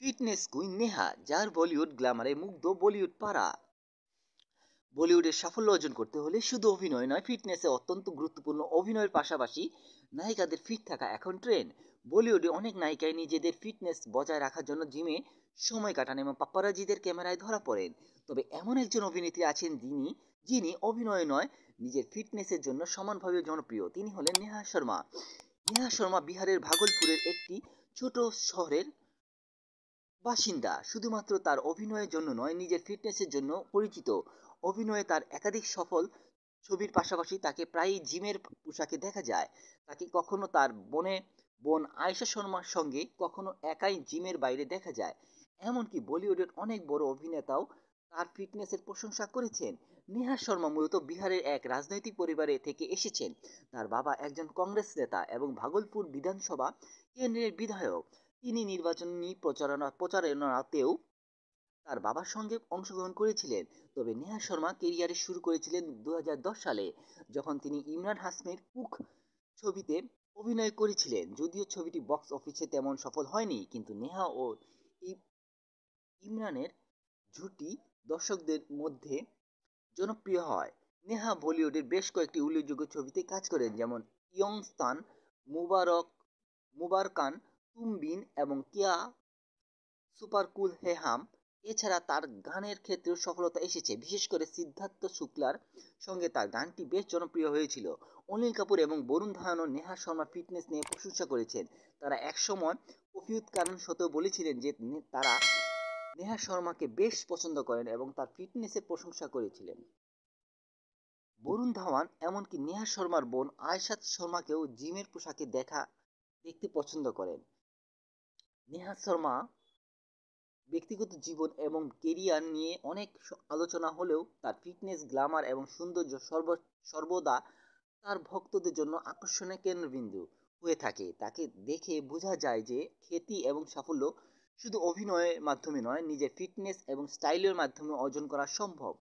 Fitness queen Neha, যার বলিউড গ্ল্যামারে মুগ্ধ বলিউড পাড়া। বলিউডের সাফল্য অর্জন করতে হলে শুধু অভিনয় নয়, ফিটনেসে অত্যন্ত গুরুত্বপূর্ণ। অভিনয়ের পাশাপাশি নায়িকাদের ফিট থাকা এখন ট্রেন্ড। বলিউডে অনেক নায়িকাই নিজেদের ফিটনেস বজায় রাখার জন্য জিমে সময় কাটান এবং পাপ্পারাজিদের ক্যামেরায় ধরা পড়েন। তবে এমন একজন অভিনেত্রী আছেন যিনি অভিনয় নয়, নিজের ফিটনেসের জন্য সমানভাবে জনপ্রিয়। তিনি হলেন নেহা শর্মা। নেহা শর্মা বিহারের ভাগলপুরের একটি ছোট শহরের বাসিন্দা। শুধুমাত্র তার অভিনয়ের জন্য নয়, নিজের ফিটনেসের জন্য পরিচিত। অভিনয়ে তার একাধিক সফল ছবির পাশাপাশি তাকে প্রায়ই জিমের পোশাকে দেখা যায়। তাকে কখনো তার বোন আয়েশা শর্মার সঙ্গে, কখনো একাই জিমের বাইরে দেখা যায়। এমনকি বলিউডের অনেক বড় অভিনেতাও তার ফিটনেসের প্রশংসা করেছেন। নেহা শর্মা মূলত বিহারের এক রাজনৈতিক পরিবারে থেকে এসেছেন। তার বাবা একজন কংগ্রেস নেতা এবং ভাগলপুর বিধানসভা কেন্দ্রের বিধায়ক। তিনি নির্বাচনী প্রচারণাতেও তার বাবার সঙ্গে অংশগ্রহণ করেছিলেন। তবে নেহা শর্মা কেরিয়ারে শুরু করেছিলেন 2010 সালে, যখন তিনি ইমরান হাসমির কুক ছবিতে অভিনয় করেছিলেন। যদিও ছবিটি বক্স অফিসে তেমন সফল হয়নি, কিন্তু নেহা ও ই- ইমরানের জুটি দর্শকদের মধ্যে জনপ্রিয় হয়। নেহা বলিউডের বেশ কয়েকটি উল্লেখযোগ্য ছবিতে কাজ করেন, যেমন ইয়ংস্তান, মুবারকান, তুম বিন এবং কিয়া সুপার কুল হে হাম। এছাড়া তার গানের ক্ষেত্রেও সফলতা এসেছে, বিশেষ করে সিদ্ধার্থ শুক্লার সঙ্গে তার গানটি বেশ জনপ্রিয় হয়েছিল। অনিল কাপুর এবং বরুণ ধাওয়ানও নেহা শর্মার ফিটনেস নিয়ে প্রশংসা করেছেন। তারা একসময় কফিউত কারণ সত্ত্বেও বলেছিলেন যে তারা নেহা শর্মাকে বেশ পছন্দ করেন এবং তার ফিটনেসের প্রশংসা করেছিলেন। বরুণ ধাওয়ান এমনকি নেহা শর্মার বোন আয়শাত শর্মাকেও জিমের পোশাকে দেখতে পছন্দ করেন। নেহা শর্মা ব্যক্তিগত জীবন এবং কেরিয়ার নিয়ে অনেক আলোচনা হলেও তার ফিটনেস, গ্ল্যামার এবং সৌন্দর্য সর্বদা তার ভক্তদের জন্য আকর্ষণের কেন্দ্রবিন্দু হয়ে থাকে। তাকে দেখে বোঝা যায় যে খ্যাতি এবং সাফল্য শুধু অভিনয়ের মাধ্যমে নয়, নিজের ফিটনেস এবং স্টাইলের মাধ্যমে অর্জন করা সম্ভব।